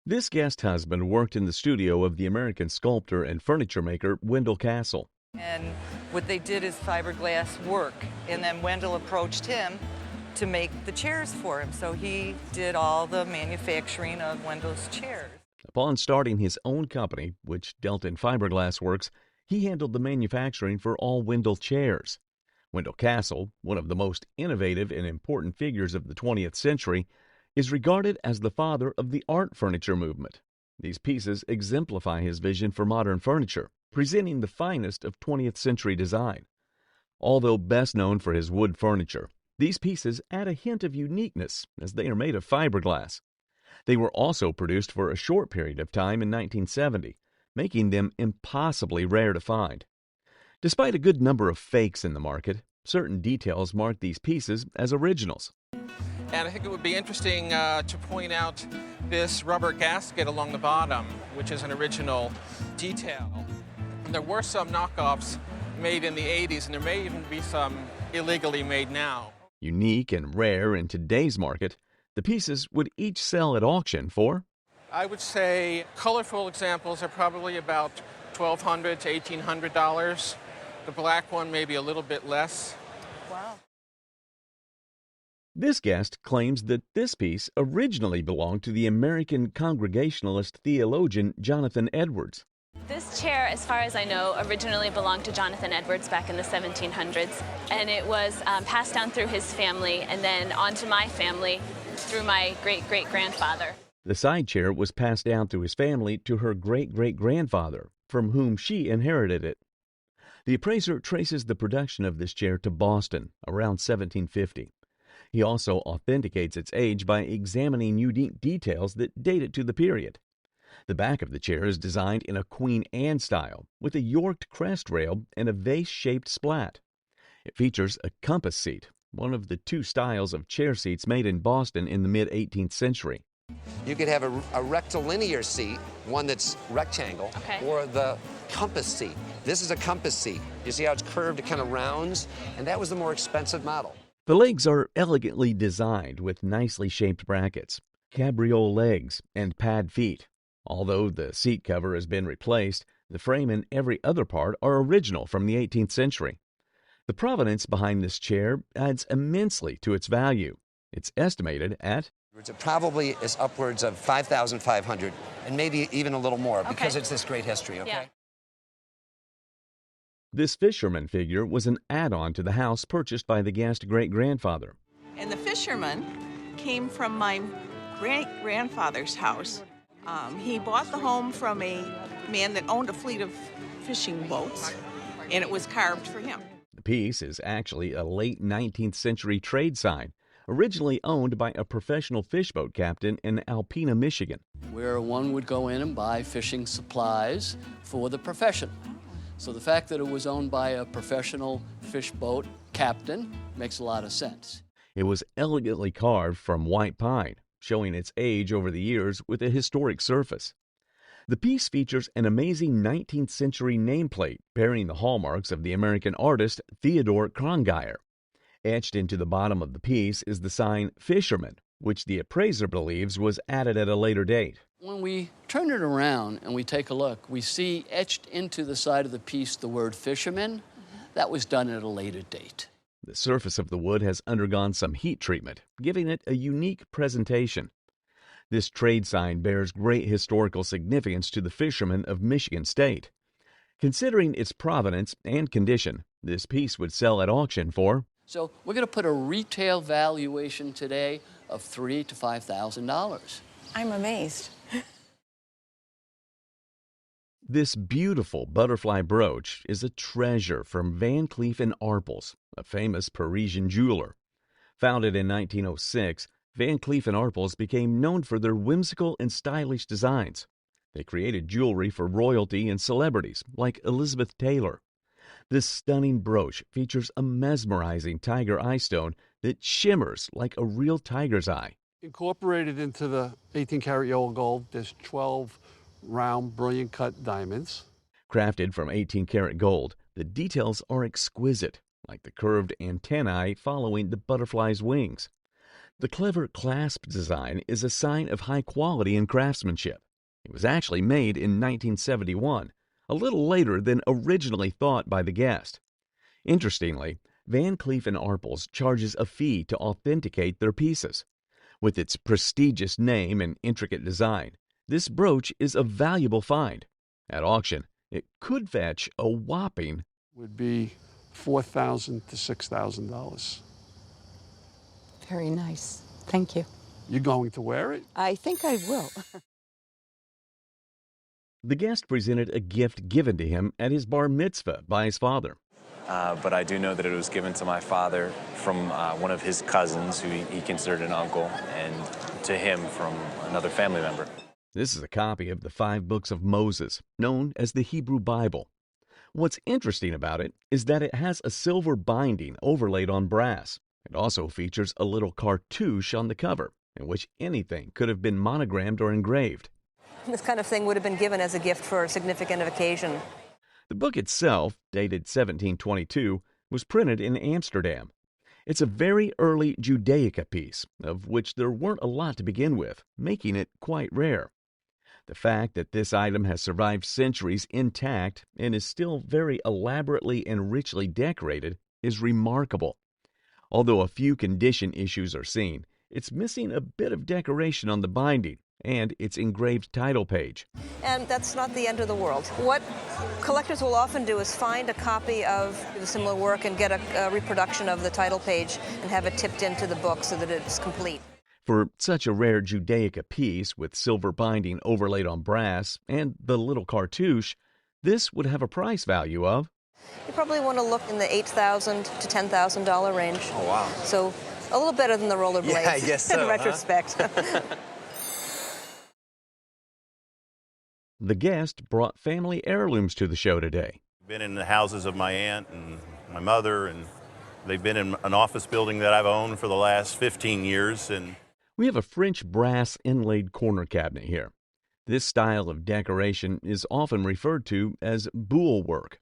This guest husband worked in the studio of the American sculptor and furniture maker Wendell Castle. And what they did is fiberglass work. And then Wendell approached him to make the chairs for him. So he did all the manufacturing of Wendell's chairs. Upon starting his own company, which dealt in fiberglass works, he handled the manufacturing for all Wendell chairs. Wendell Castle, one of the most innovative and important figures of the 20th century, is regarded as the father of the art furniture movement. These pieces exemplify his vision for modern furniture, presenting the finest of 20th century design. Although best known for his wood furniture, these pieces add a hint of uniqueness as they are made of fiberglass. They were also produced for a short period of time in 1970, making them impossibly rare to find. Despite a good number of fakes in the market, certain details mark these pieces as originals. And I think it would be interesting to point out this rubber gasket along the bottom, which is an original detail. And there were some knockoffs made in the 80s, and there may even be some illegally made now. Unique and rare in today's market, the pieces would each sell at auction for I would say colorful examples are probably about $1,200 to $1,800. The black one maybe a little bit less. Wow. This guest claims that this piece originally belonged to the American Congregationalist theologian Jonathan Edwards. This chair, as far as I know, originally belonged to Jonathan Edwards back in the 1700s, and it was passed down through his family and then onto my family through my great-great-grandfather. The side chair was passed down through his family to her great-great-grandfather, from whom she inherited it. The appraiser traces the production of this chair to Boston around 1750. He also authenticates its age by examining unique details that date it to the period. The back of the chair is designed in a Queen Anne style, with a Yorked crest rail and a vase-shaped splat. It features a compass seat, one of the two styles of chair seats made in Boston in the mid-18th century. You could have a rectilinear seat, one that's rectangle, or the compass seat. This is a compass seat. You see how it's curved, it kind of rounds, and that was the more expensive model. The legs are elegantly designed with nicely shaped brackets, cabriole legs, and pad feet. Although the seat cover has been replaced, the frame and every other part are original from the 18th century. The provenance behind this chair adds immensely to its value. It's estimated at It probably is upwards of $5,500 and maybe even a little more because it's this great history, okay? Yeah. This fisherman figure was an add-on to the house purchased by the guest great-grandfather. And the fisherman came from my great-grandfather's house. He bought the home from a man that owned a fleet of fishing boats, and it was carved for him. The piece is actually a late 19th century trade sign, originally owned by a professional fishboat captain in Alpena, Michigan. Where one would go in and buy fishing supplies for the profession. So the fact that it was owned by a professional fishboat captain makes a lot of sense. It was elegantly carved from white pine, showing its age over the years with a historic surface. The piece features an amazing 19th century nameplate bearing the hallmarks of the American artist Theodore Krongeyer. Etched into the bottom of the piece is the sign Fisherman, which the appraiser believes was added at a later date. When we turn it around and we take a look, we see etched into the side of the piece the word fisherman. That was done at a later date. The surface of the wood has undergone some heat treatment, giving it a unique presentation. This trade sign bears great historical significance to the fishermen of Michigan State. Considering its provenance and condition, this piece would sell at auction for So we're going to put a retail valuation today of $3,000 to $5,000. I'm amazed. This beautiful butterfly brooch is a treasure from Van Cleef & Arpels, a famous Parisian jeweler. Founded in 1906, Van Cleef & Arpels became known for their whimsical and stylish designs. They created jewelry for royalty and celebrities like Elizabeth Taylor. This stunning brooch features a mesmerizing tiger eye stone that shimmers like a real tiger's eye. Incorporated into the 18-karat yellow gold, there's 12 round, brilliant cut diamonds. Crafted from 18-karat gold, the details are exquisite, like the curved antennae following the butterfly's wings. The clever clasp design is a sign of high quality in craftsmanship. It was actually made in 1971, a little later than originally thought by the guest. Interestingly, Van Cleef & Arpels charges a fee to authenticate their pieces. With its prestigious name and intricate design, this brooch is a valuable find. At auction, it could fetch a whopping would be $4,000 to $6,000. Very nice. Thank you. You going to wear it? I think I will. The guest presented a gift given to him at his bar mitzvah by his father. But I do know that it was given to my father from one of his cousins, who he considered an uncle, and to him from another family member. This is a copy of the 5 books of Moses, known as the Hebrew Bible. What's interesting about it is that it has a silver binding overlaid on brass. It also features a little cartouche on the cover, in which anything could have been monogrammed or engraved. This kind of thing would have been given as a gift for a significant occasion. The book itself, dated 1722, was printed in Amsterdam. It's a very early Judaica piece, of which there weren't a lot to begin with, making it quite rare. The fact that this item has survived centuries intact and is still very elaborately and richly decorated is remarkable. Although a few condition issues are seen, it's missing a bit of decoration on the binding and its engraved title page. And that's not the end of the world. What collectors will often do is find a copy of the similar work and get a reproduction of the title page and have it tipped into the book so that it's complete. For such a rare Judaica piece with silver binding overlaid on brass and the little cartouche, this would have a price value of... You probably want to look in the $8,000 to $10,000 range. Oh, wow. So a little better than the rollerblades, yeah, I guess so, in retrospect. The guest brought family heirlooms to the show today. Been in the houses of my aunt and my mother, and they've been in an office building that I've owned for the last 15 years. And we have a French brass inlaid corner cabinet here. This style of decoration is often referred to as boule work.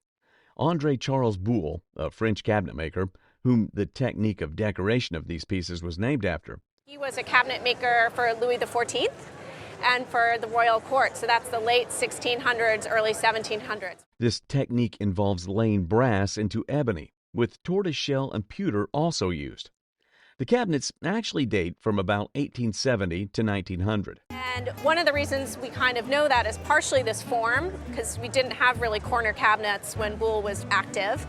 André Charles Boule, a French cabinet maker, whom the technique of decoration of these pieces was named after. He was a cabinet maker for Louis XIV and for the royal court, so that's the late 1600s, early 1700s. This technique involves laying brass into ebony, with tortoiseshell and pewter also used. The cabinets actually date from about 1870 to 1900. And one of the reasons we kind of know that is partially this form, because we didn't have really corner cabinets when Boule was active.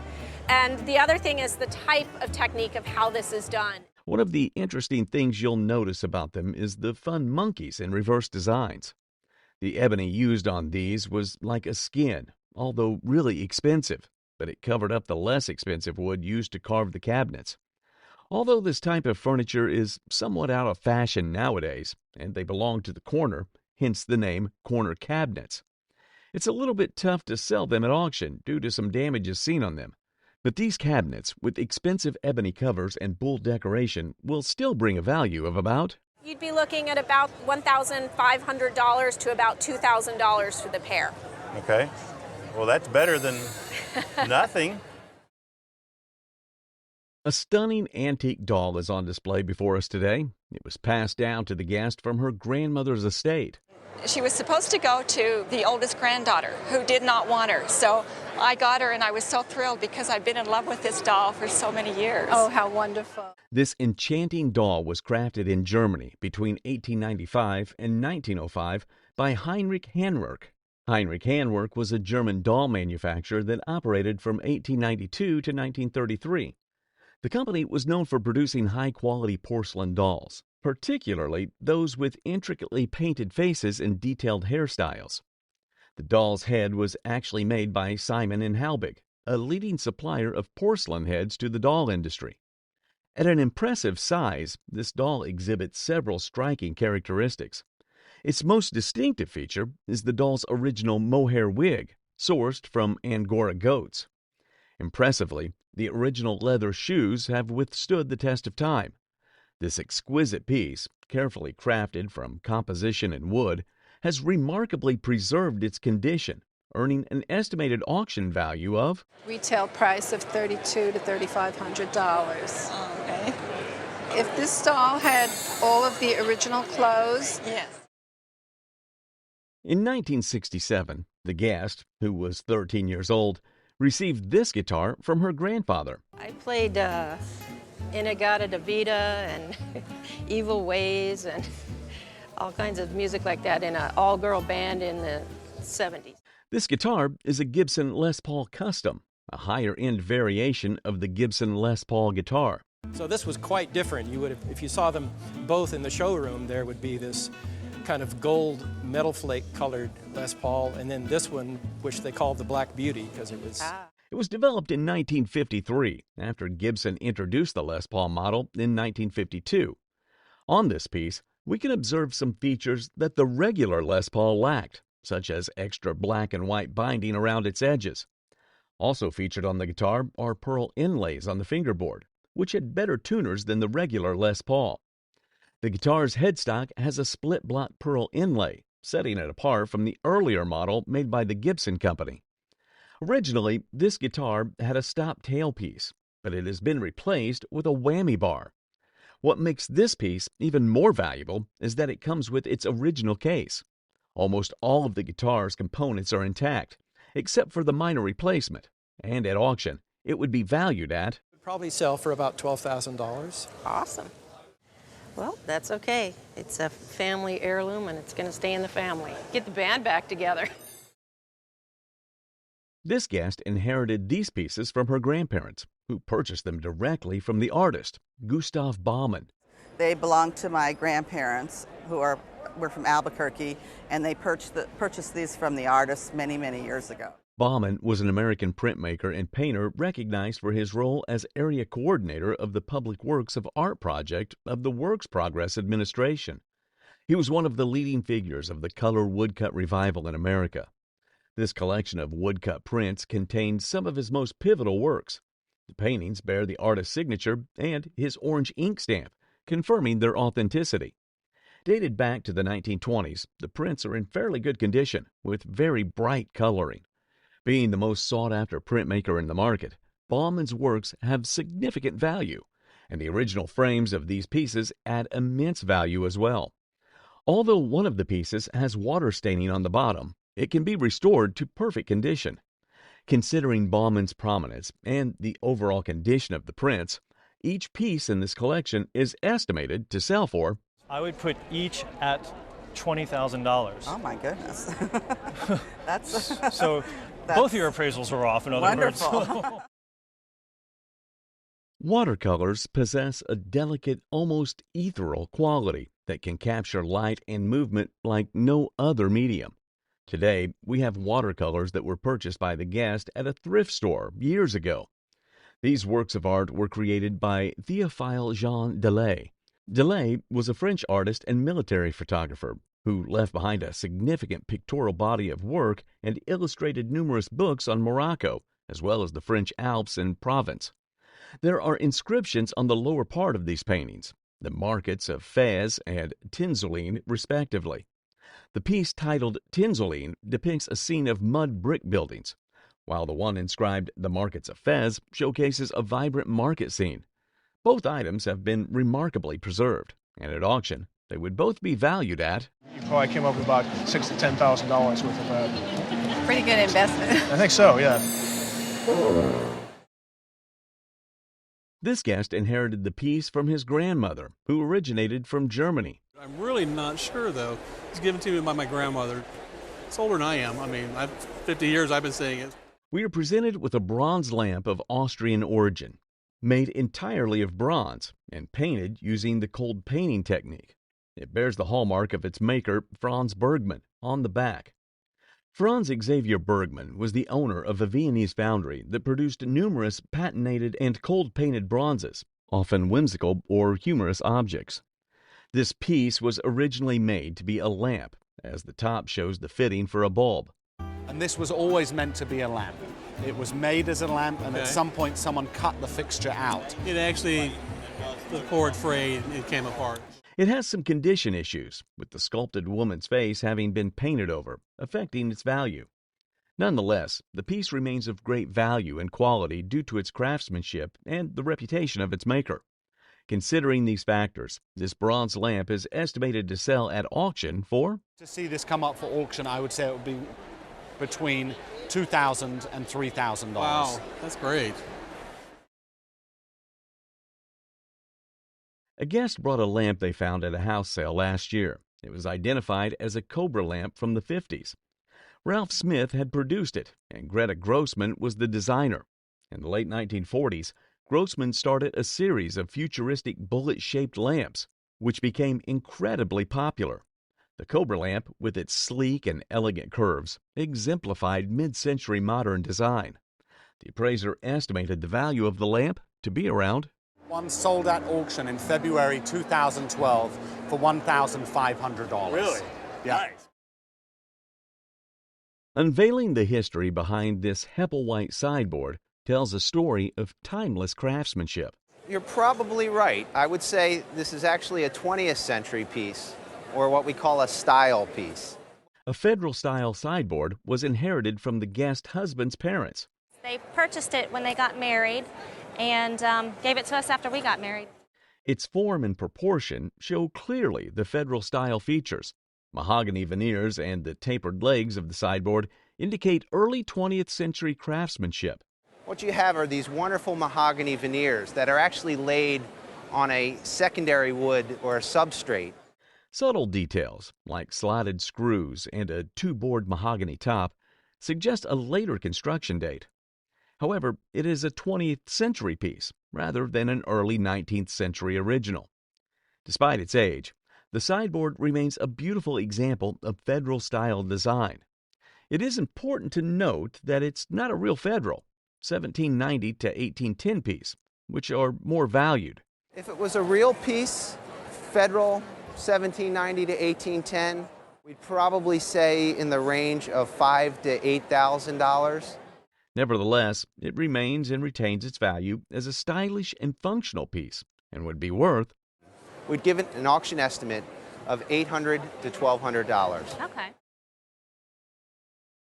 And the other thing is the type of technique of how this is done. One of the interesting things you'll notice about them is the fun monkeys in reverse designs. The ebony used on these was like a skin, although really expensive, but it covered up the less expensive wood used to carve the cabinets. Although this type of furniture is somewhat out of fashion nowadays, and they belong to the corner, hence the name corner cabinets. It's a little bit tough to sell them at auction due to some damages seen on them. But these cabinets, with expensive ebony covers and Boule decoration, will still bring a value of about... You'd be looking at about $1,500 to about $2,000 for the pair. okay, well, that's better than nothing. A stunning antique doll is on display before us today. It was passed down to the guest from her grandmother's estate. She was supposed to go to the oldest granddaughter, who did not want her. So I got her, and I was so thrilled because I've been in love with this doll for so many years. Oh, how wonderful. This enchanting doll was crafted in Germany between 1895 and 1905 by Heinrich Handwerk. Heinrich Handwerk was a German doll manufacturer that operated from 1892 to 1933. The company was known for producing high-quality porcelain dolls, particularly those with intricately painted faces and detailed hairstyles. The doll's head was actually made by Simon & Halbig, a leading supplier of porcelain heads to the doll industry. At an impressive size, this doll exhibits several striking characteristics. Its most distinctive feature is the doll's original mohair wig, sourced from Angora goats. Impressively, the original leather shoes have withstood the test of time. This exquisite piece, carefully crafted from composition and wood, has remarkably preserved its condition, earning an estimated auction value of... Retail price of $3,200 to $3,500. Okay. If this doll had all of the original clothes. Yes. In 1967, the guest, who was 13 years old, received this guitar from her grandfather. I played In-A-Gadda-Da-Vida and Evil Ways and all kinds of music like that in an all-girl band in the 70s. This guitar is a Gibson Les Paul Custom, a higher-end variation of the Gibson Les Paul guitar. So this was quite different. You would have, if you saw them both in the showroom, there would be this kind of gold metal flake colored Les Paul, and then this one, which they called the Black Beauty because it was... It was developed in 1953 after Gibson introduced the Les Paul model in 1952. On this piece, we can observe some features that the regular Les Paul lacked, such as extra black and white binding around its edges. Also featured on the guitar are pearl inlays on the fingerboard, which had better tuners than the regular Les Paul. The guitar's headstock has a split block pearl inlay, setting it apart from the earlier model made by the Gibson Company. Originally, this guitar had a stop tailpiece, but it has been replaced with a whammy bar. What makes this piece even more valuable is that it comes with its original case. Almost all of the guitar's components are intact, except for the minor replacement, and at auction, it would be valued at... It would probably sell for about $12,000. Awesome. Well, that's okay. It's a family heirloom and it's going to stay in the family. Get the band back together. This guest inherited these pieces from her grandparents, who purchased them directly from the artist, Gustav Baumann. They belong to my grandparents, who were from Albuquerque, and they purchased these from the artist many, many years ago. Baumann was an American printmaker and painter recognized for his role as area coordinator of the Public Works of Art project of the Works Progress Administration. He was one of the leading figures of the color woodcut revival in America. This collection of woodcut prints contains some of his most pivotal works. The paintings bear the artist's signature and his orange ink stamp, confirming their authenticity. Dated back to the 1920s, the prints are in fairly good condition, with very bright coloring. Being the most sought-after printmaker in the market, Baumann's works have significant value, and the original frames of these pieces add immense value as well. Although one of the pieces has water staining on the bottom, it can be restored to perfect condition. Considering Baumann's prominence and the overall condition of the prints, each piece in this collection is estimated to sell for... I would put each at $20,000. Oh my goodness. That's... So both of your appraisals are off, in other words. Watercolors possess a delicate, almost ethereal quality that can capture light and movement like no other medium. Today, we have watercolors that were purchased by the guest at a thrift store years ago. These works of art were created by Théophile Jean Delay. Delay was a French artist and military photographer who left behind a significant pictorial body of work and illustrated numerous books on Morocco, as well as the French Alps and Provence. There are inscriptions on the lower part of these paintings, the markets of Fez and Tinzoline, respectively. The piece titled Tinzoline depicts a scene of mud brick buildings, while the one inscribed The Markets of Fez showcases a vibrant market scene. Both items have been remarkably preserved, and at auction, they would both be valued at... You probably came up with about $6,000 to $10,000 worth of that. Pretty good investment. I think so, yeah. This guest inherited the piece from his grandmother, who originated from Germany. I'm really not sure, though. It was given to me by my grandmother. It's older than I am. I mean, 50 years I've been saying it. We are presented with a bronze lamp of Austrian origin, made entirely of bronze and painted using the cold painting technique. It bears the hallmark of its maker, Franz Bergmann, on the back. Franz Xavier Bergmann was the owner of a Viennese foundry that produced numerous patinated and cold-painted bronzes, often whimsical or humorous objects. This piece was originally made to be a lamp, as the top shows the fitting for a bulb. And this was always meant to be a lamp. It was made as a lamp, and at some point someone cut the fixture out. It actually, the cord frayed, it came apart. It has some condition issues, with the sculpted woman's face having been painted over, affecting its value. Nonetheless, the piece remains of great value and quality due to its craftsmanship and the reputation of its maker. Considering these factors, this bronze lamp is estimated to sell at auction for... To see this come up for auction, I would say it would be between $2,000 and $3,000. Wow, that's great. A guest brought a lamp they found at a house sale last year. It was identified as a Cobra lamp from the 50s. Ralph Smith had produced it, and Greta Grossman was the designer. In the late 1940s, Grossman started a series of futuristic bullet-shaped lamps, which became incredibly popular. The Cobra lamp, with its sleek and elegant curves, exemplified mid-century modern design. The appraiser estimated the value of the lamp to be around... One sold at auction in February 2012 for $1,500. Really? Yeah. Nice. Unveiling the history behind this Hepplewhite sideboard tells a story of timeless craftsmanship. You're probably right. I would say this is actually a 20th century piece, or what we call a style piece. A Federal-style sideboard was inherited from the guest husband's parents. They purchased it when they got married and gave it to us after we got married. Its form and proportion show clearly the Federal-style features. Mahogany veneers and the tapered legs of the sideboard indicate early 20th century craftsmanship. What you have are these wonderful mahogany veneers that are actually laid on a secondary wood or a substrate. Subtle details, like slotted screws and a two-board mahogany top, suggest a later construction date. However, it is a 20th century piece rather than an early 19th century original. Despite its age, the sideboard remains a beautiful example of Federal-style design. It is important to note that it's not a real Federal 1790 to 1810 piece, which are more valued. If it was a real piece, Federal 1790 to 1810, we'd probably say in the range of $5,000 to $8,000. Nevertheless, it remains and retains its value as a stylish and functional piece, and would be worth... We'd give it an auction estimate of $800 to $1,200. Okay.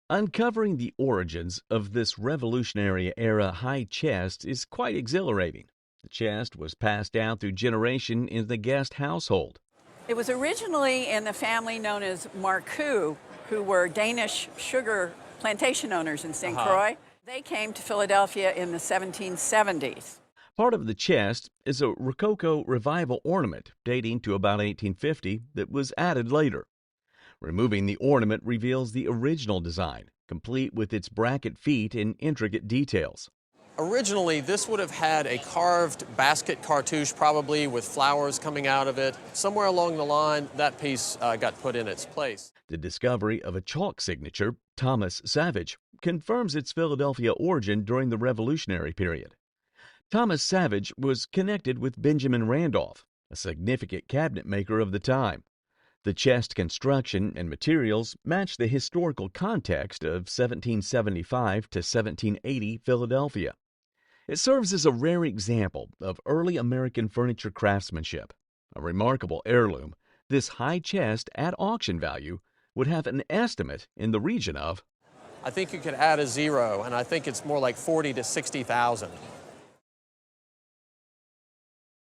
Uncovering the origins of this Revolutionary-era high chest is quite exhilarating. The chest was passed down through generation in the guest household. It was originally in a family known as Marcoux, who were Danish sugar plantation owners in St. Croix. They came to Philadelphia in the 1770s. Part of the chest is a Rococo Revival ornament dating to about 1850 that was added later. Removing the ornament reveals the original design, complete with its bracket feet and intricate details. Originally, this would have had a carved basket cartouche, probably with flowers coming out of it. Somewhere along the line, that piece got put in its place. The discovery of a chalk signature, Thomas Savage, confirms its Philadelphia origin during the Revolutionary period. Thomas Savage was connected with Benjamin Randolph, a significant cabinet maker of the time. The chest construction and materials match the historical context of 1775 to 1780 Philadelphia. It serves as a rare example of early American furniture craftsmanship. A remarkable heirloom, this high chest at auction value would have an estimate in the region of... I think you could add a zero, and I think it's more like 40 to 60,000.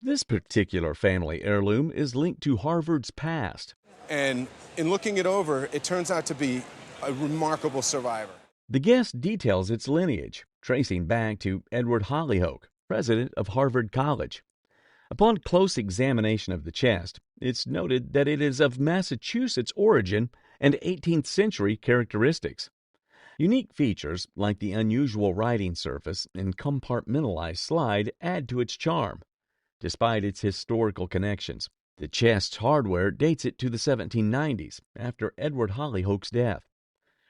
This particular family heirloom is linked to Harvard's past. And in looking it over, it turns out to be a remarkable survivor. The guest details its lineage, tracing back to Edward Hollyhock, president of Harvard College. Upon close examination of the chest, it's noted that it is of Massachusetts origin and 18th century characteristics. Unique features like the unusual writing surface and compartmentalized slide add to its charm. Despite its historical connections, the chest's hardware dates it to the 1790s, after Edward Hollyhock's death.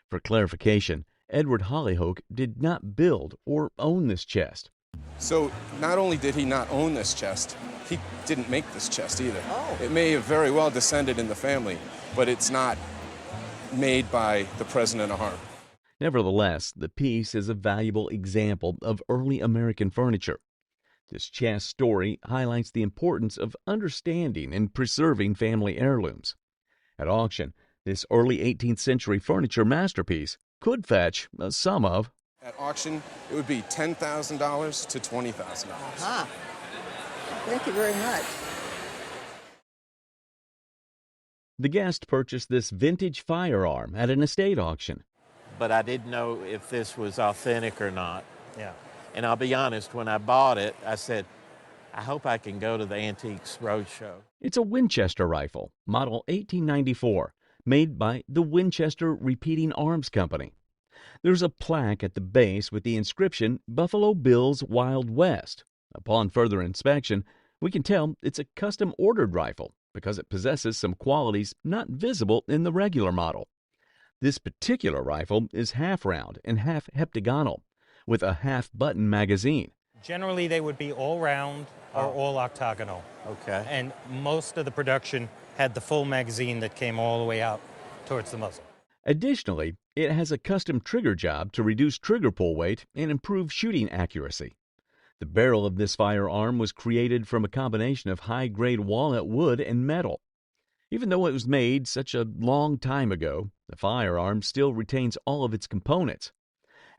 For clarification, Edward Hollyhock did not build or own this chest. So not only did he not own this chest, he didn't make this chest either. Oh. It may have very well descended in the family, but it's not made by the president of Harvard. Nevertheless, the piece is a valuable example of early American furniture. This chest story highlights the importance of understanding and preserving family heirlooms. At auction, this early 18th century furniture masterpiece could fetch a sum of... At auction, it would be $10,000 to $20,000. Thank you very much. The guest purchased this vintage firearm at an estate auction. But I didn't know if this was authentic or not. Yeah. And I'll be honest, when I bought it, I said, I hope I can go to the Antiques Roadshow. It's a Winchester rifle, model 1894, made by the Winchester Repeating Arms Company. There's a plaque at the base with the inscription Buffalo Bill's Wild West. Upon further inspection, we can tell it's a custom-ordered rifle because it possesses some qualities not visible in the regular model. This particular rifle is half-round and half-heptagonal, with a half-button magazine. Generally, they would be all round or all octagonal. Okay. And most of the production had the full magazine that came all the way out towards the muzzle. Additionally, it has a custom trigger job to reduce trigger pull weight and improve shooting accuracy. The barrel of this firearm was created from a combination of high-grade walnut wood and metal. Even though it was made such a long time ago, the firearm still retains all of its components.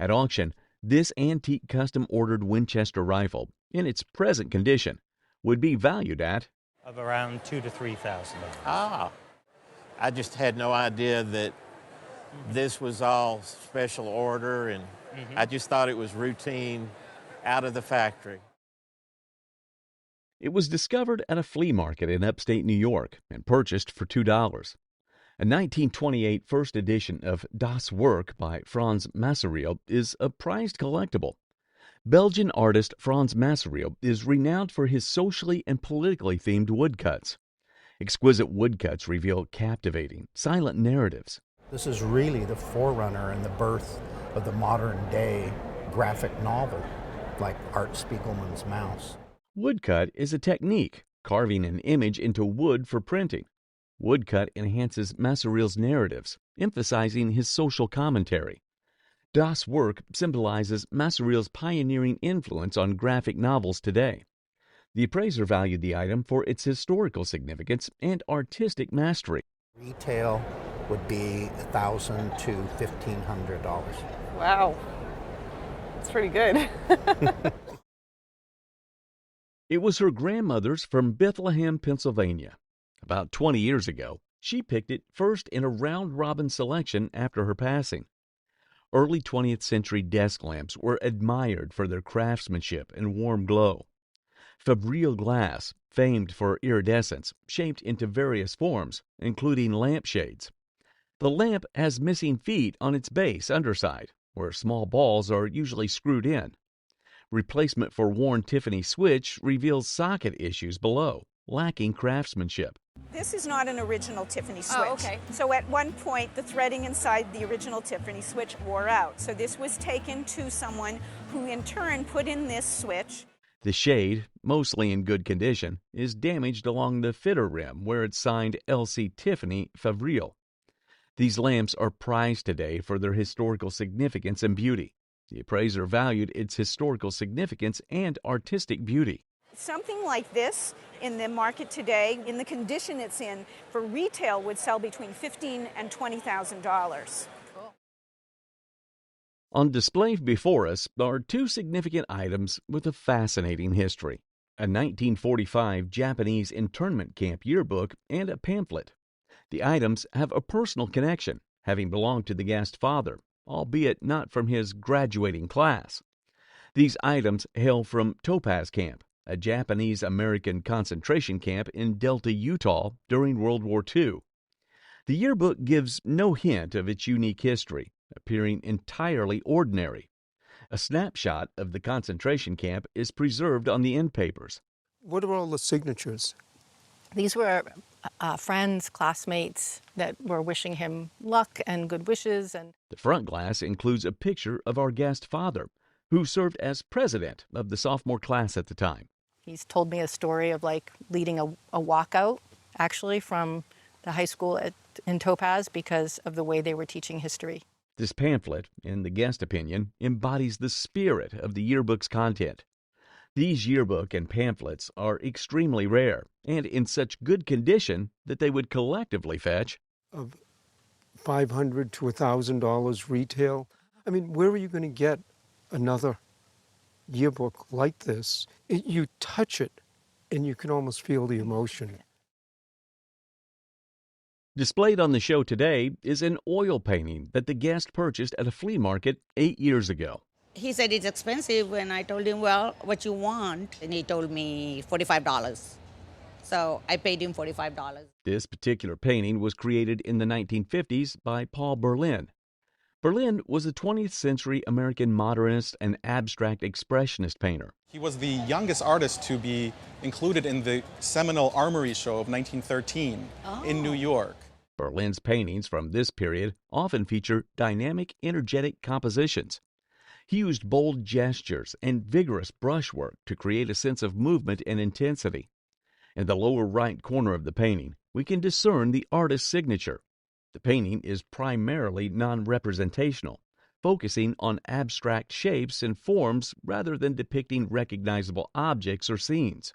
At auction, this antique custom-ordered Winchester rifle, in its present condition, would be valued at Of around $2,000 to $3,000. Ah, I just had no idea that this was all special order, and I just thought it was routine out of the factory. It was discovered at a flea market in upstate New York and purchased for $2. A 1928 first edition of Das Werk by Franz Masseriel is a prized collectible. Belgian artist Franz Masseriel is renowned for his socially and politically themed woodcuts. Exquisite woodcuts reveal captivating, silent narratives. This is really the forerunner and the birth of the modern-day graphic novel, like Art Spiegelman's Mouse. Woodcut is a technique, carving an image into wood for printing. Woodcut enhances Masseriel's narratives, emphasizing his social commentary. Das Werk symbolizes Masseriel's pioneering influence on graphic novels today. The appraiser valued the item for its historical significance and artistic mastery. Retail would be $1,000 to $1,500. Wow. That's pretty good. It was her grandmother's from Bethlehem, Pennsylvania. About 20 years ago, she picked it first in a round-robin selection after her passing. Early 20th century desk lamps were admired for their craftsmanship and warm glow. Fabril glass, famed for iridescence, shaped into various forms, including lampshades. The lamp has missing feet on its base underside, where small balls are usually screwed in. Replacement for worn Tiffany switch reveals socket issues below, lacking craftsmanship. This is not an original Tiffany switch. Oh, okay. So at one point, the threading inside the original Tiffany switch wore out. So this was taken to someone who in turn put in this switch. The shade, mostly in good condition, is damaged along the fitter rim where it's signed L.C. Tiffany Favril. These lamps are prized today for their historical significance and beauty. The appraiser valued its historical significance and artistic beauty. Something like this in the market today, in the condition it's in, for retail would sell between $15,000 and $20,000. On display before us are two significant items with a fascinating history: a 1945 Japanese internment camp yearbook and a pamphlet. The items have a personal connection, having belonged to the guest's father, albeit not from his graduating class. These items hail from Topaz Camp, a Japanese-American concentration camp in Delta, Utah during World War II. The yearbook gives no hint of its unique history, appearing entirely ordinary. A snapshot of the concentration camp is preserved on the end papers. What are all the signatures? These were friends, classmates that were wishing him luck and good wishes. And The front glass includes a picture of our guest father, who served as president of the sophomore class at the time. he's told me a story of like leading a walkout actually from the high school in Topaz because of the way they were teaching history. This pamphlet, in the guest opinion, embodies the spirit of the yearbook's content. These yearbook and pamphlets are extremely rare and in such good condition that they would collectively fetch Of $500 to $1,000 retail. I mean, where are you going to get another yearbook like this? You touch it and you can almost feel the emotion. Displayed on the show today is an oil painting that the guest purchased at a flea market 8 years ago. He said it's expensive, and I told him, well, what you want? And he told me $45. So I paid him $45. This particular painting was created in the 1950s by Paul Berlin. Berlin was a 20th century American modernist and abstract expressionist painter. He was the youngest artist to be included in the seminal Armory Show of 1913 in New York. Berlin's paintings from this period often feature dynamic, energetic compositions. He used bold gestures and vigorous brushwork to create a sense of movement and intensity. In the lower right corner of the painting, we can discern the artist's signature. The painting is primarily non-representational, focusing on abstract shapes and forms rather than depicting recognizable objects or scenes.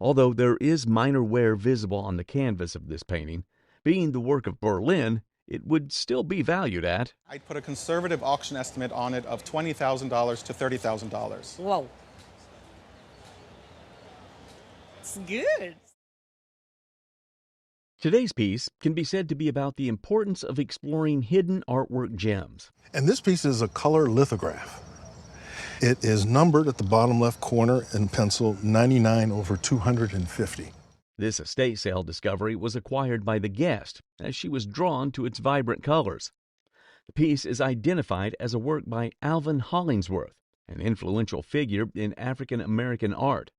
Although there is minor wear visible on the canvas of this painting, being the work of Berlin, it would still be valued at... I'd put a conservative auction estimate on it of $20,000 to $30,000. Whoa. It's good. Today's piece can be said to be about the importance of exploring hidden artwork gems. And this piece is a color lithograph. It is numbered at the bottom left corner in pencil 99/250. This estate sale discovery was acquired by the guest as she was drawn to its vibrant colors. The piece is identified as a work by Alvin Hollingsworth, an influential figure in African American art.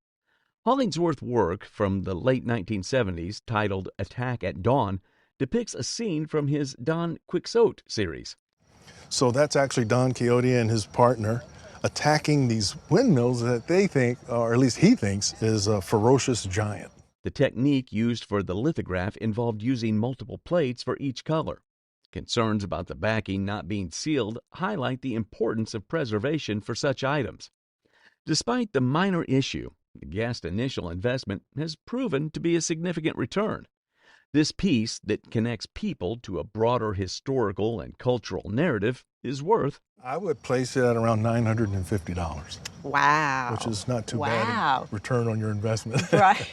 Hollingsworth's work from the late 1970s, titled Attack at Dawn, depicts a scene from his Don Quixote series. So that's actually Don Quixote and his partner attacking these windmills that they think, or at least he thinks, is a ferocious giant. The technique used for the lithograph involved using multiple plates for each color. Concerns about the backing not being sealed highlight the importance of preservation for such items. Despite the minor issue, the guest's initial investment has proven to be a significant return. This piece that connects people to a broader historical and cultural narrative is worth... I would place it at around $950. Wow. Which is not too bad a return on your investment. Right.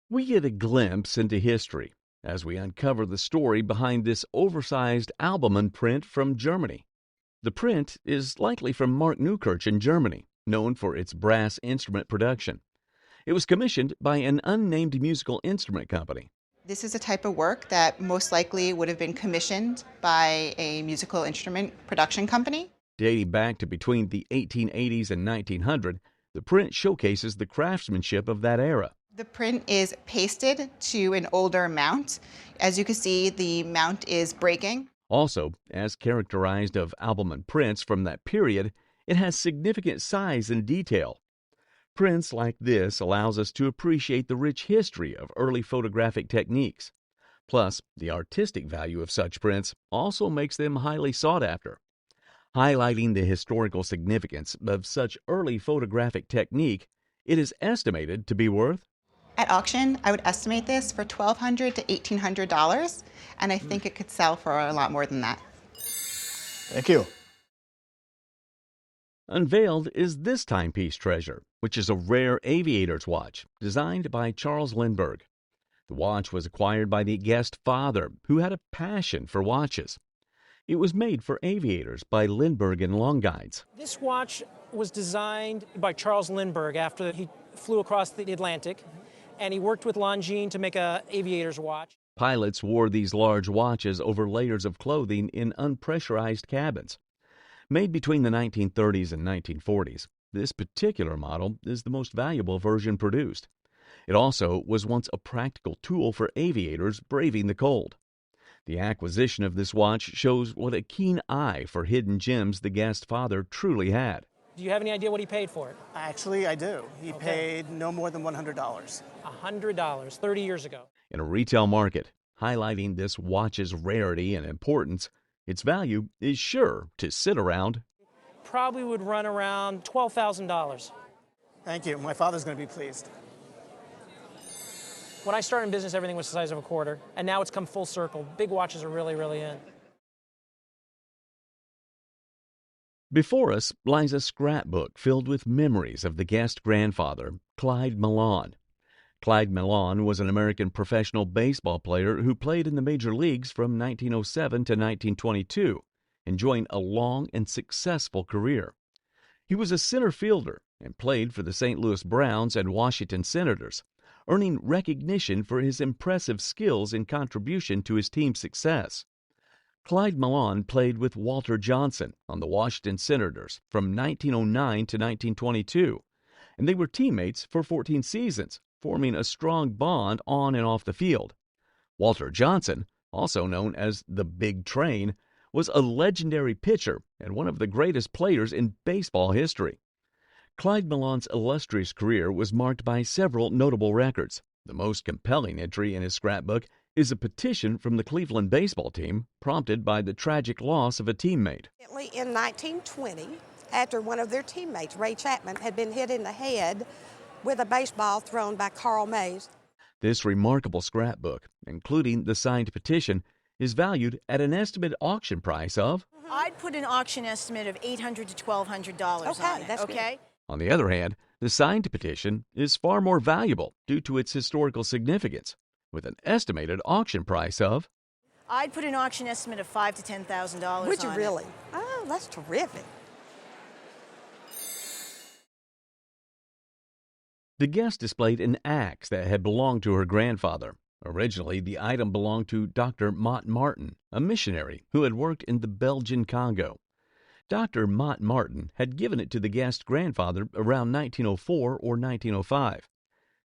We get a glimpse into history as we uncover the story behind this oversized Albumen print from Germany. The print is likely from Mark Neukirch in Germany, known for its brass instrument production. It was commissioned by an unnamed musical instrument company. This is a type of work that most likely would have been commissioned by a musical instrument production company. Dating back to between the 1880s and 1900, the print showcases the craftsmanship of that era. The print is pasted to an older mount. As you can see, the mount is breaking. Also, as characterized of Albumen prints from that period, it has significant size and detail. Prints like this allows us to appreciate the rich history of early photographic techniques. Plus, the artistic value of such prints also makes them highly sought after. Highlighting the historical significance of such early photographic technique, it is estimated to be worth... At auction, I would estimate this for $1,200 to $1,800, and I think it could sell for a lot more than that. Thank you. Unveiled is this timepiece treasure, which is a rare aviator's watch designed by Charles Lindbergh. The watch was acquired by the guest's father, who had a passion for watches. It was made for aviators by Lindbergh and Long Guides. This watch was designed by Charles Lindbergh after he flew across the Atlantic, and he worked with Longines to make an aviator's watch. Pilots wore these large watches over layers of clothing in unpressurized cabins. Made between the 1930s and 1940s, this particular model is the most valuable version produced. It also was once a practical tool for aviators braving the cold. The acquisition of this watch shows what a keen eye for hidden gems the guest's father truly had. Do you have any idea what he paid for it? Actually, I do. He paid no more than $100. $100, 30 years ago. In a retail market, highlighting this watch's rarity and importance, its value is sure to sit around. Probably would run around $12,000. Thank you. My father's going to be pleased. When I started in business, everything was the size of a quarter, and now it's come full circle. Big watches are really, really in. Before us lies a scrapbook filled with memories of the guest grandfather, Clyde Millan. Clyde Millan was an American professional baseball player who played in the major leagues from 1907 to 1922, enjoying a long and successful career. He was a center fielder and played for the St. Louis Browns and Washington Senators, earning recognition for his impressive skills and contribution to his team's success. Clyde Millan played with Walter Johnson on the Washington Senators from 1909 to 1922, and they were teammates for 14 seasons, forming a strong bond on and off the field. Walter Johnson, also known as the Big Train, was a legendary pitcher and one of the greatest players in baseball history. Clyde Millan's illustrious career was marked by several notable records. The most compelling entry in his scrapbook is a petition from the Cleveland baseball team prompted by the tragic loss of a teammate. In 1920, after one of their teammates, Ray Chapman, had been hit in the head with a baseball thrown by Carl Mays. This remarkable scrapbook, including the signed petition, is valued at an estimated auction price of... I'd put an auction estimate of $800 to $1,200 on it, that's okay? On the other hand, the signed petition is far more valuable due to its historical significance, with an estimated auction price of... I'd put an auction estimate of $5,000 to $10,000 on it. Would you really? Oh, that's terrific. The guest displayed an axe that had belonged to her grandfather. Originally, the item belonged to Dr. Mott Martin, a missionary who had worked in the Belgian Congo. Dr. Mott Martin had given it to the guest's grandfather around 1904 or 1905.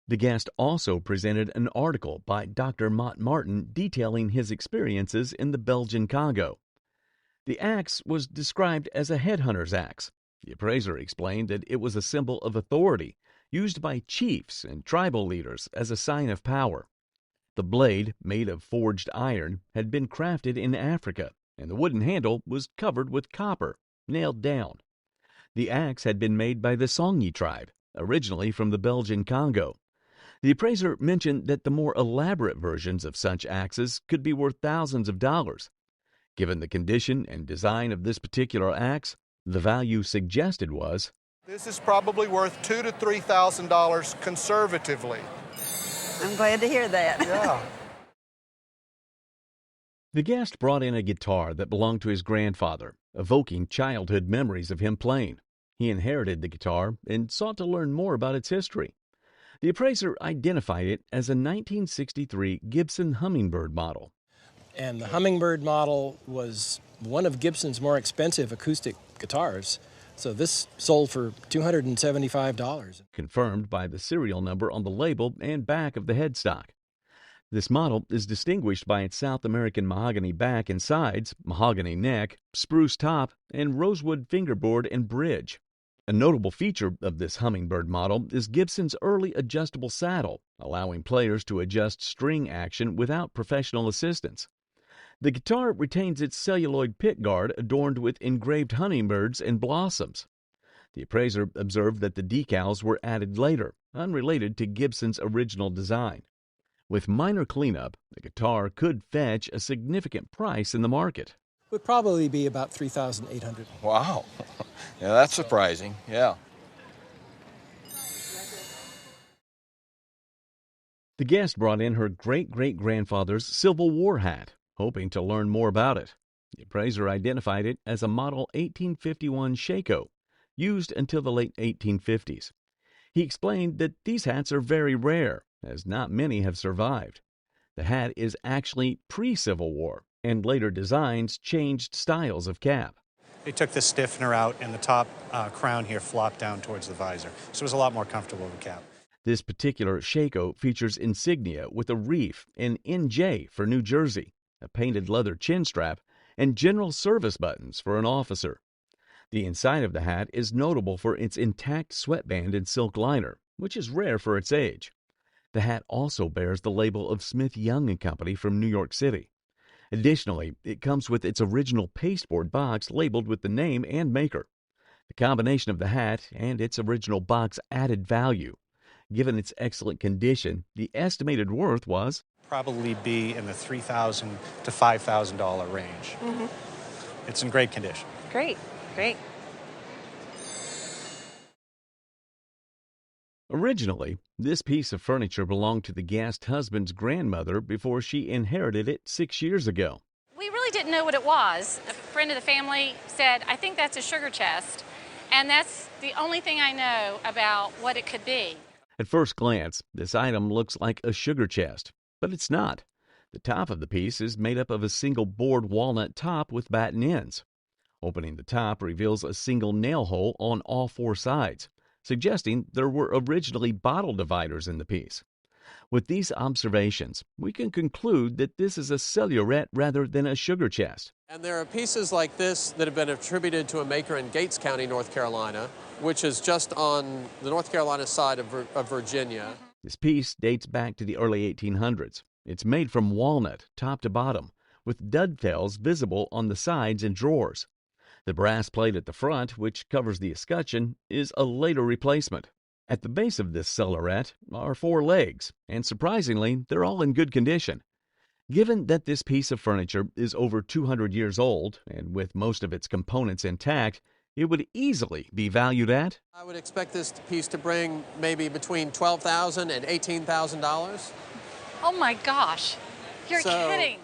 The guest also presented an article by Dr. Mott Martin detailing his experiences in the Belgian Congo. The axe was described as a headhunter's axe. The appraiser explained that it was a symbol of authority used by chiefs and tribal leaders as a sign of power. The blade, made of forged iron, had been crafted in Africa, and the wooden handle was covered with copper, nailed down. The axe had been made by the Songye tribe, originally from the Belgian Congo. The appraiser mentioned that the more elaborate versions of such axes could be worth thousands of dollars. Given the condition and design of this particular axe, the value suggested was... This is probably worth $2,000 to $3,000 conservatively. I'm glad to hear that. Yeah. The guest brought in a guitar that belonged to his grandfather, evoking childhood memories of him playing. He inherited the guitar and sought to learn more about its history. The appraiser identified it as a 1963 Gibson Hummingbird model. And the Hummingbird model was one of Gibson's more expensive acoustic guitars. So this sold for $275. Confirmed by the serial number on the label and back of the headstock. This model is distinguished by its South American mahogany back and sides, mahogany neck, spruce top, and rosewood fingerboard and bridge. A notable feature of this Hummingbird model is Gibson's early adjustable saddle, allowing players to adjust string action without professional assistance. The guitar retains its celluloid pickguard adorned with engraved hummingbirds and blossoms. The appraiser observed that the decals were added later, unrelated to Gibson's original design. With minor cleanup, the guitar could fetch a significant price in the market. Would probably be about $3,800. Wow. Yeah, that's surprising. Yeah. The guest brought in her great-great-grandfather's Civil War hat, hoping to learn more about it. The appraiser identified it as a model 1851 Shako, used until the late 1850s. He explained that these hats are very rare, as not many have survived. The hat is actually pre-Civil War, and later designs changed styles of cap. They took the stiffener out, and the top crown here flopped down towards the visor, so it was a lot more comfortable with the cap. This particular Shako features insignia with a reef and NJ for New Jersey, a painted leather chin strap, and general service buttons for an officer. The inside of the hat is notable for its intact sweatband and silk liner, which is rare for its age. The hat also bears the label of Smith Young & Company from New York City. Additionally, it comes with its original pasteboard box labeled with the name and maker. The combination of the hat and its original box added value. Given its excellent condition, the estimated worth was Probably be in the $3,000 to $5,000 range. It's in great condition. Great, great. Originally, this piece of furniture belonged to the guest husband's grandmother before she inherited it 6 years ago. We really didn't know what it was. A friend of the family said, I think that's a sugar chest, and that's the only thing I know about what it could be. At first glance, this item looks like a sugar chest, but it's not. The top of the piece is made up of a single bored walnut top with batten ends. Opening the top reveals a single nail hole on all four sides, suggesting there were originally bottle dividers in the piece. With these observations, we can conclude that this is a cellulite rather than a sugar chest. And there are pieces like this that have been attributed to a maker in Gates County, North Carolina, which is just on the North Carolina side of Virginia. This piece dates back to the early 1800s. It's made from walnut, top to bottom, with dovetails visible on the sides and drawers. The brass plate at the front, which covers the escutcheon, is a later replacement. At the base of this cellulite are 4 legs, and surprisingly, they're all in good condition. Given that this piece of furniture is over 200 years old, and with most of its components intact, it would easily be valued at... I would expect this piece to bring maybe between $12,000 and $18,000. Oh my gosh, you're kidding.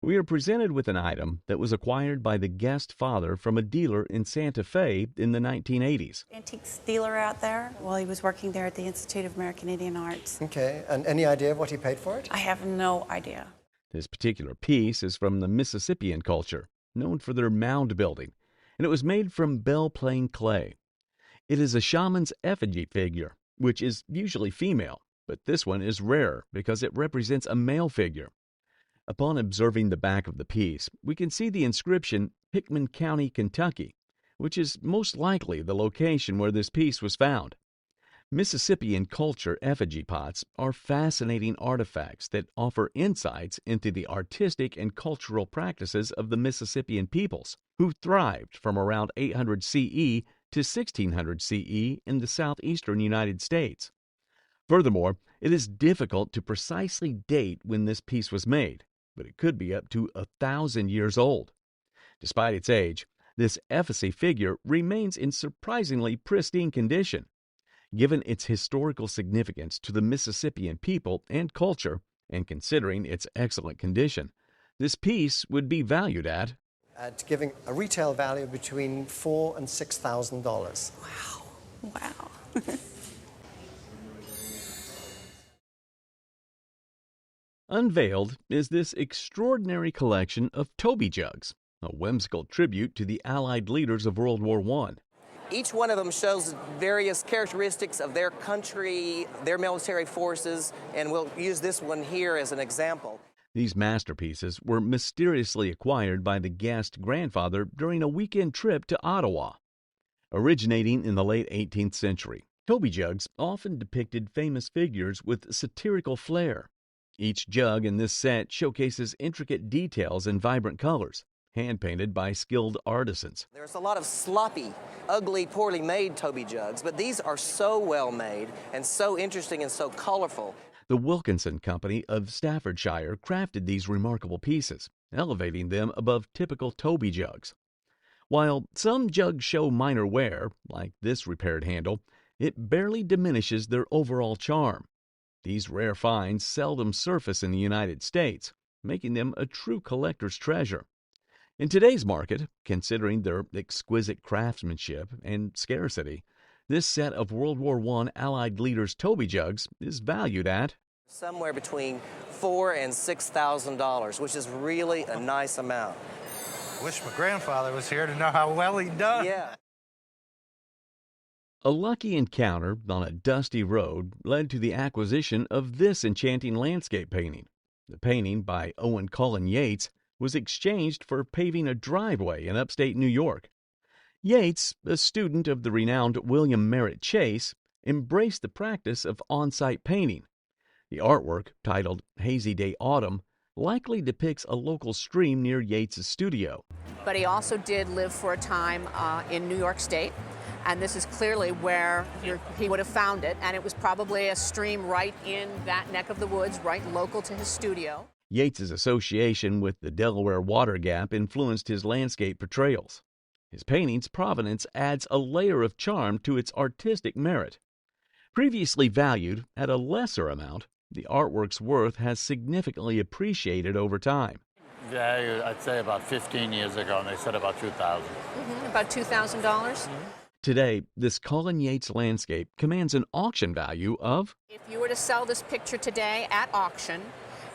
We are presented with an item that was acquired by the guest father from a dealer in Santa Fe in the 1980s. Antiques dealer out there while he was working there at the Institute of American Indian Arts. Okay, and any idea of what he paid for it? I have no idea. This particular piece is from the Mississippian culture, known for their mound building, and it was made from Belle Plaine clay. It is a shaman's effigy figure, which is usually female, but this one is rare because it represents a male figure. Upon observing the back of the piece, we can see the inscription Hickman County, Kentucky, which is most likely the location where this piece was found. Mississippian culture effigy pots are fascinating artifacts that offer insights into the artistic and cultural practices of the Mississippian peoples, who thrived from around 800 CE to 1600 CE in the southeastern United States. Furthermore, it is difficult to precisely date when this piece was made, but it could be up to 1,000 years old. Despite its age, this effigy figure remains in surprisingly pristine condition. Given its historical significance to the Mississippian people and culture, and considering its excellent condition, this piece would be valued at giving a retail value between $4,000 and $6,000. Wow. Unveiled is this extraordinary collection of Toby jugs, a whimsical tribute to the Allied leaders of World War I. Each one of them shows various characteristics of their country, their military forces, and we'll use this one here as an example. These masterpieces were mysteriously acquired by the guest grandfather during a weekend trip to Ottawa. Originating in the late 18th century, Toby jugs often depicted famous figures with satirical flair. Each jug in this set showcases intricate details and vibrant colors, hand-painted by skilled artisans. There's a lot of sloppy, ugly, poorly made Toby jugs, but these are so well made and so interesting and so colorful. The Wilkinson Company of Staffordshire crafted these remarkable pieces, elevating them above typical Toby jugs. While some jugs show minor wear, like this repaired handle, it barely diminishes their overall charm. These rare finds seldom surface in the United States, making them a true collector's treasure. In today's market, considering their exquisite craftsmanship and scarcity, this set of World War I Allied leaders' Toby jugs is valued at somewhere between $4,000 and $6,000, which is really a nice amount. Wish my grandfather was here to know how well he'd done. Yeah. A lucky encounter on a dusty road led to the acquisition of this enchanting landscape painting. The painting, by Owen Cullen Yates, was exchanged for paving a driveway in upstate New York. Yates, a student of the renowned William Merritt Chase, embraced the practice of on-site painting. The artwork, titled Hazy Day Autumn, likely depicts a local stream near Yates' studio. But he also did live for a time in New York State. And this is clearly where he would have found it, and it was probably a stream right in that neck of the woods, right local to his studio. Yates' association with the Delaware Water Gap influenced his landscape portrayals. His painting's provenance adds a layer of charm to its artistic merit. Previously valued at a lesser amount, the artwork's worth has significantly appreciated over time. Valued, I'd say about 15 years ago, and they said about $2,000. About $2,000? Today, this Colin Yates landscape commands an auction value of... If you were to sell this picture today at auction,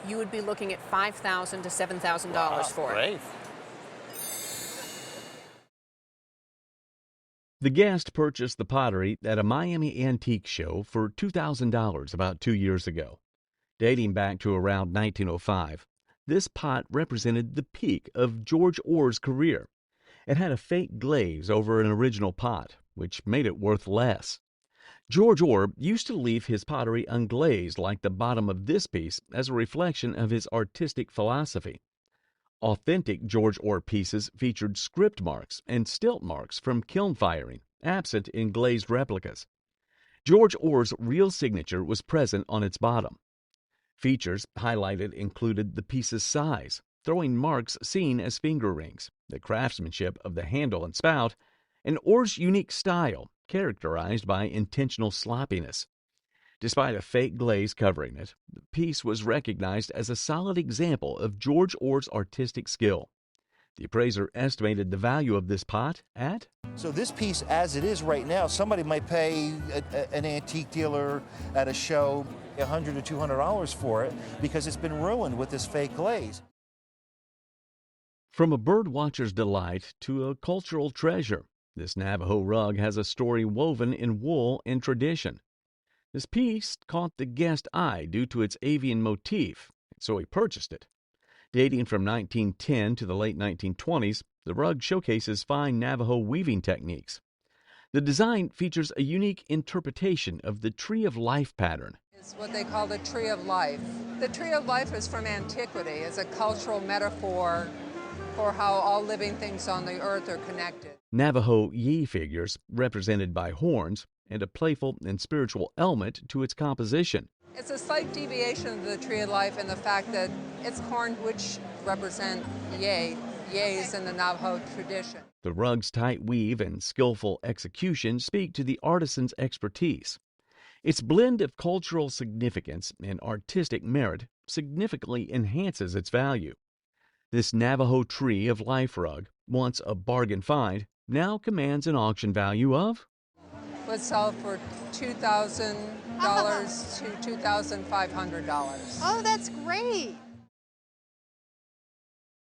you would be looking at $5,000 to $7,000 for it. Great. The guest purchased the pottery at a Miami antique show for $2,000 about 2 years ago. Dating back to around 1905, this pot represented the peak of George Orr's career. It had a fake glaze over an original pot, which made it worth less. George Orr used to leave his pottery unglazed like the bottom of this piece as a reflection of his artistic philosophy. Authentic George Orr pieces featured script marks and stilt marks from kiln firing, absent in glazed replicas. George Orr's real signature was present on its bottom. Features highlighted included the piece's size, throwing marks seen as finger rings, the craftsmanship of the handle and spout, and Orr's unique style, characterized by intentional sloppiness. Despite a fake glaze covering it, the piece was recognized as a solid example of George Orr's artistic skill. The appraiser estimated the value of this pot at... So this piece, as it is right now, somebody might pay an antique dealer at a show $100 to $200 for it because it's been ruined with this fake glaze. From a birdwatcher's delight to a cultural treasure, this Navajo rug has a story woven in wool and tradition. This piece caught the guest's eye due to its avian motif, so he purchased it. Dating from 1910 to the late 1920s, the rug showcases fine Navajo weaving techniques. The design features a unique interpretation of the Tree of Life pattern. It's what they call the Tree of Life. The Tree of Life is from antiquity. It's a cultural metaphor for how all living things on the earth are connected. Navajo Yi figures, represented by horns, and a playful and spiritual element to its composition. It's a slight deviation of the Tree of Life in the fact that it's horns which represent yays in the Navajo tradition. The rug's tight weave and skillful execution speak to the artisan's expertise. Its blend of cultural significance and artistic merit significantly enhances its value. This Navajo Tree of Life rug, once a bargain find, now commands an auction value of... Would sell for $2,000 to $2,500. Oh, that's great.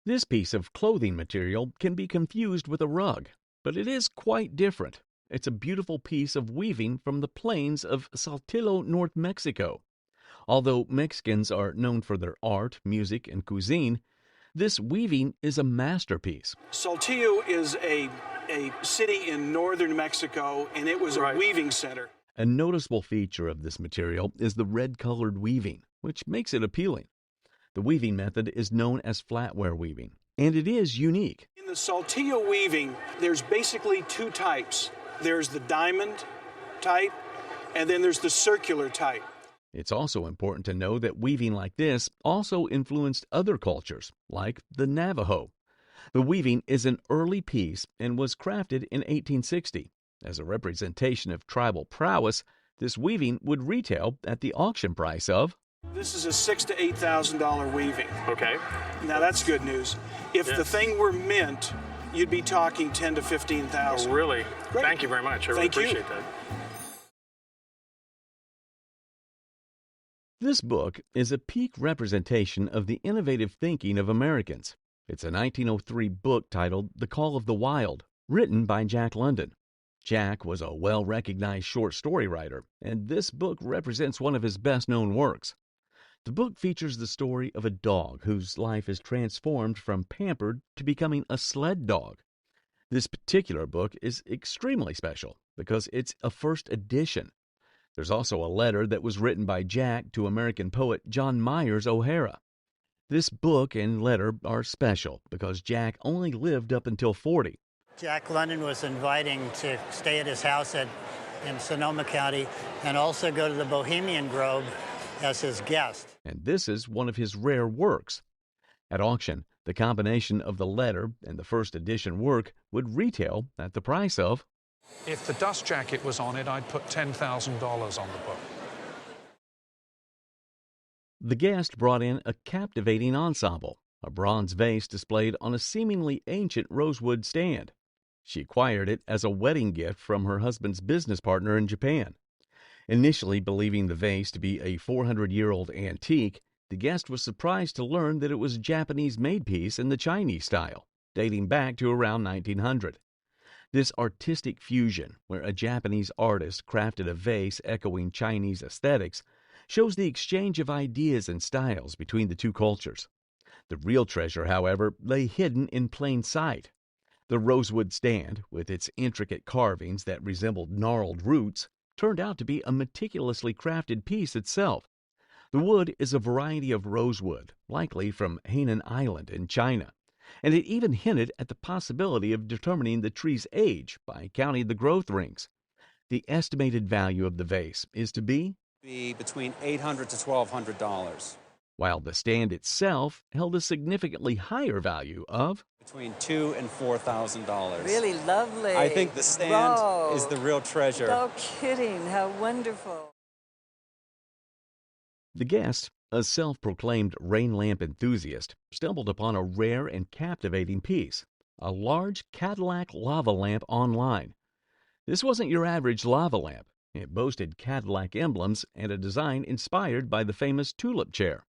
This piece of clothing material can be confused with a rug, but it is quite different. It's a beautiful piece of weaving from the plains of Saltillo, North Mexico. Although Mexicans are known for their art, music, and cuisine, this weaving is a masterpiece. Saltillo is a city in northern Mexico, and it was a weaving center. A noticeable feature of this material is the red-colored weaving, which makes it appealing. The weaving method is known as flatware weaving, and it is unique. In the Saltillo weaving, there's basically two types. There's the diamond type, and then there's the circular type. It's also important to know that weaving like this also influenced other cultures, like the Navajo. The weaving is an early piece and was crafted in 1860. As a representation of tribal prowess, this weaving would retail at the auction price of... This is a $6,000 to $8,000 weaving. Okay. Now that's good news. If the thing were mint, you'd be talking $10,000 to $15,000. Oh, really? Great. Thank you very much. I really appreciate that. This book is a peak representation of the innovative thinking of Americans. It's a 1903 book titled The Call of the Wild, written by Jack London. Jack was a well-recognized short story writer, and this book represents one of his best-known works. The book features the story of a dog whose life is transformed from pampered to becoming a sled dog. This particular book is extremely special because it's a first edition. There's also a letter that was written by Jack to American poet John Myers O'Hara. This book and letter are special because Jack only lived up until 40. Jack London was inviting to stay at his house in Sonoma County and also go to the Bohemian Grove as his guest. And this is one of his rare works. At auction, The combination of the letter and the first edition work would retail at the price of... If the dust jacket was on it, I'd put $10,000 on the book. The guest brought in a captivating ensemble, a bronze vase displayed on a seemingly ancient rosewood stand. She acquired it as a wedding gift from her husband's business partner in Japan. Initially believing the vase to be a 400-year-old antique, the guest was surprised to learn that it was a Japanese-made piece in the Chinese style, dating back to around 1900. This artistic fusion, where a Japanese artist crafted a vase echoing Chinese aesthetics, shows the exchange of ideas and styles between the two cultures. The real treasure, however, lay hidden in plain sight. The rosewood stand, with its intricate carvings that resembled gnarled roots, turned out to be a meticulously crafted piece itself. The wood is a variety of rosewood, likely from Hainan Island in China, and it even hinted at the possibility of determining the tree's age by counting the growth rings. The estimated value of the vase is to be between $800 to $1,200. While the stand itself held a significantly higher value of between $2,000 and $4,000. Really lovely. I think the stand is the real treasure. No kidding. How wonderful. The guest, a self-proclaimed rain lamp enthusiast, stumbled upon a rare and captivating piece, a large Cadillac lava lamp online. This wasn't your average lava lamp. It boasted Cadillac emblems and a design inspired by the famous tulip chair.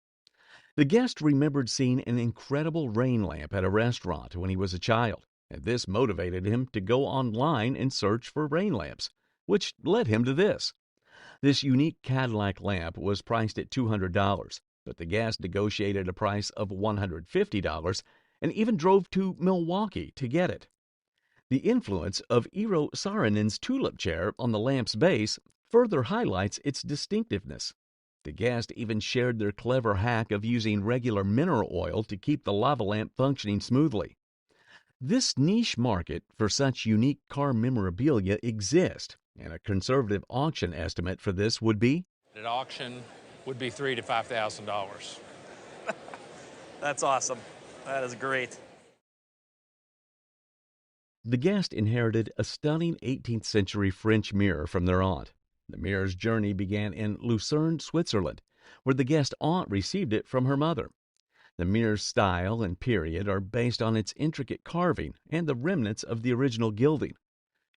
The guest remembered seeing an incredible rain lamp at a restaurant when he was a child, and this motivated him to go online and search for rain lamps, which led him to this. This unique Cadillac lamp was priced at $200, but the guest negotiated a price of $150 and even drove to Milwaukee to get it. The influence of Eero Saarinen's tulip chair on the lamp's base further highlights its distinctiveness. The guest even shared their clever hack of using regular mineral oil to keep the lava lamp functioning smoothly. This niche market for such unique car memorabilia exists, and a conservative auction estimate for this would be? At auction would be $3,000 to $5,000. That's awesome. That is great. The guest inherited a stunning 18th century French mirror from their aunt. The mirror's journey began in Lucerne, Switzerland, where the guest aunt received it from her mother. The mirror's style and period are based on its intricate carving and the remnants of the original gilding.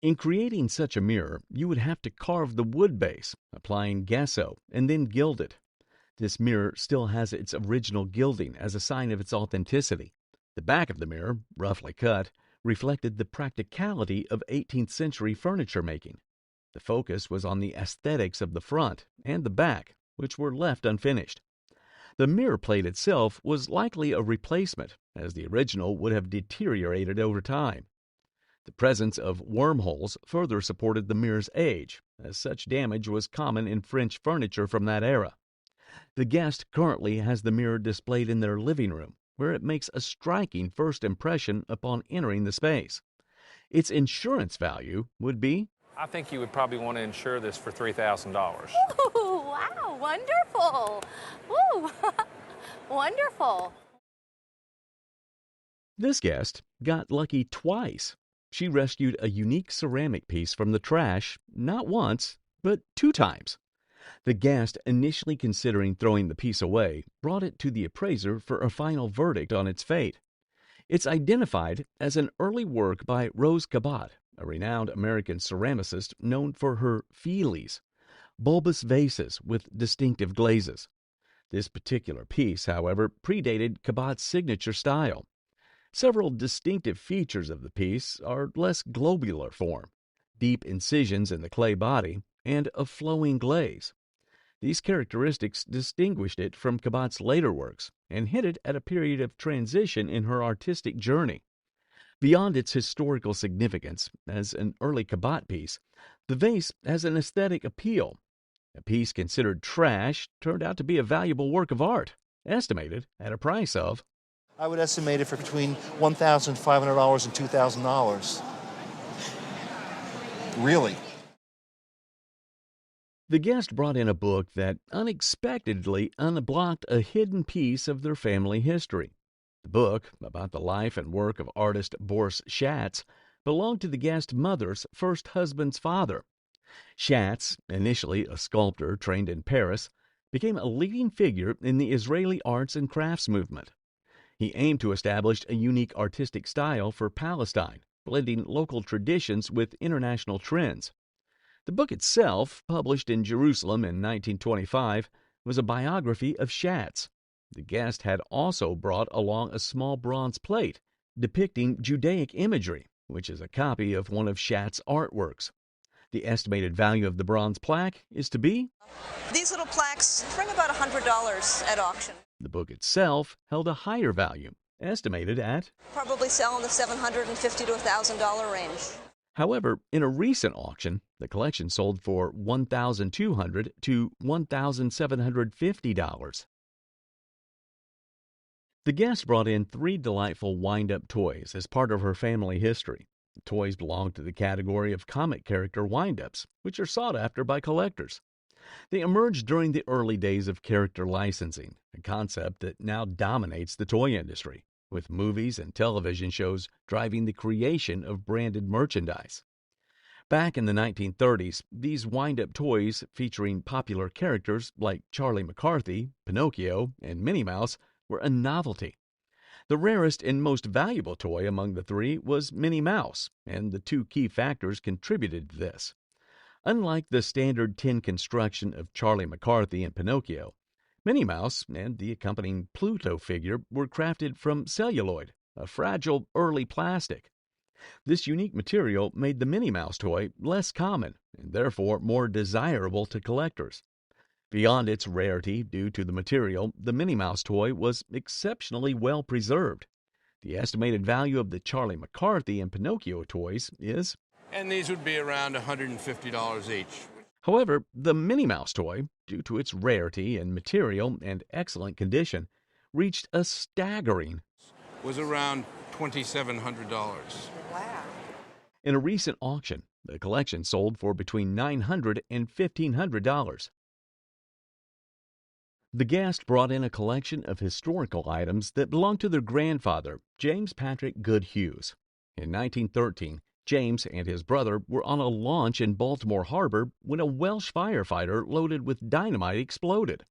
In creating such a mirror, you would have to carve the wood base, applying gesso, and then gild it. This mirror still has its original gilding as a sign of its authenticity. The back of the mirror, roughly cut, reflected the practicality of 18th century furniture making. The focus was on the aesthetics of the front and the back, which were left unfinished. The mirror plate itself was likely a replacement, as the original would have deteriorated over time. The presence of wormholes further supported the mirror's age, as such damage was common in French furniture from that era. The guest currently has the mirror displayed in their living room, where it makes a striking first impression upon entering the space. Its insurance value would be? I think you would probably want to insure this for $3,000. Ooh, wow, wonderful. Ooh, wonderful. This guest got lucky twice. She rescued a unique ceramic piece from the trash, not once, but 2 times. The guest, initially considering throwing the piece away, brought it to the appraiser for a final verdict on its fate. It's identified as an early work by Rose Cabot, a renowned American ceramicist known for her feelies, bulbous vases with distinctive glazes. This particular piece, however, predated Cabot's signature style. Several distinctive features of the piece are less globular form, deep incisions in the clay body, and a flowing glaze. These characteristics distinguished it from Cabot's later works and hinted at a period of transition in her artistic journey. Beyond its historical significance as an early Cabot piece, the vase has an aesthetic appeal. A piece considered trash turned out to be a valuable work of art, estimated at a price of... I would estimate it for between $1,500 and $2,000. Really? The guest brought in a book that unexpectedly unblocked a hidden piece of their family history. The book, about the life and work of artist Boris Schatz, belonged to the guest mother's first husband's father. Schatz, initially a sculptor trained in Paris, became a leading figure in the Israeli arts and crafts movement. He aimed to establish a unique artistic style for Palestine, blending local traditions with international trends. The book itself, published in Jerusalem in 1925, was a biography of Schatz. The guest had also brought along a small bronze plate depicting Judaic imagery, which is a copy of one of Schatz's artworks. The estimated value of the bronze plaque is to be? These little plaques bring about $100 at auction. The book itself held a higher value, estimated at? Probably sell in the $750 to $1,000 range. However, in a recent auction, the collection sold for $1,200 to $1,750. The guest brought in 3 delightful wind-up toys as part of her family history. The toys belong to the category of comic character wind-ups, which are sought after by collectors. They emerged during the early days of character licensing, a concept that now dominates the toy industry, with movies and television shows driving the creation of branded merchandise. Back in the 1930s, these wind-up toys featuring popular characters like Charlie McCarthy, Pinocchio, and Minnie Mouse were a novelty. The rarest and most valuable toy among the 3 was Minnie Mouse, and the 2 key factors contributed to this. Unlike the standard tin construction of Charlie McCarthy and Pinocchio, Minnie Mouse and the accompanying Pluto figure were crafted from celluloid, a fragile early plastic. This unique material made the Minnie Mouse toy less common and therefore more desirable to collectors. Beyond its rarity due to the material, the Minnie Mouse toy was exceptionally well preserved. The estimated value of the Charlie McCarthy and Pinocchio toys is? And these would be around $150 each. However, the Minnie Mouse toy, due to its rarity and material and excellent condition, reached a staggering was around $2,700. Wow. In a recent auction, the collection sold for between $900 and $1,500. The guest brought in a collection of historical items that belonged to their grandfather, James Patrick Good Hughes. In 1913, James and his brother were on a launch in Baltimore Harbor when a Welsh firefighter loaded with dynamite exploded.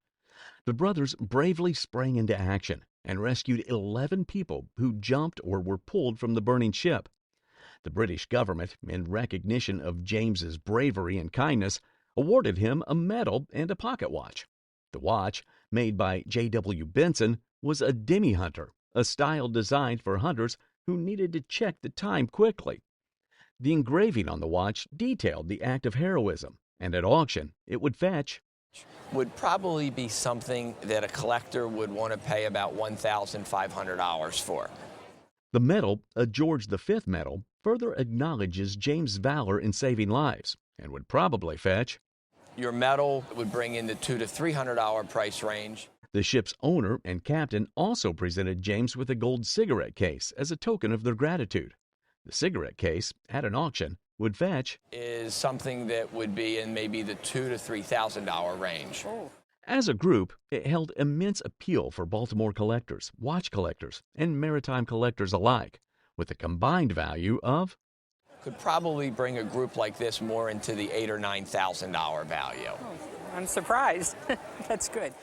The brothers bravely sprang into action and rescued 11 people who jumped or were pulled from the burning ship. The British government, in recognition of James's bravery and kindness, awarded him a medal and a pocket watch. The watch, made by J.W. Benson, was a Demi Hunter, a style designed for hunters who needed to check the time quickly. The engraving on the watch detailed the act of heroism, and at auction it would fetch would probably be something that a collector would want to pay about $1,500 for. The medal, a George V medal, further acknowledges James' valor in saving lives and would probably fetch. Your medal would bring in the $200 to $300 price range. The ship's owner and captain also presented James with a gold cigarette case as a token of their gratitude. The cigarette case, at an auction, would fetch is something that would be in maybe the $2,000 to $3,000 range. Oh. As a group, it held immense appeal for Baltimore collectors, watch collectors, and maritime collectors alike, with a combined value of could probably bring a group like this more into the $8,000 or $9,000 value. Oh, I'm surprised. That's good.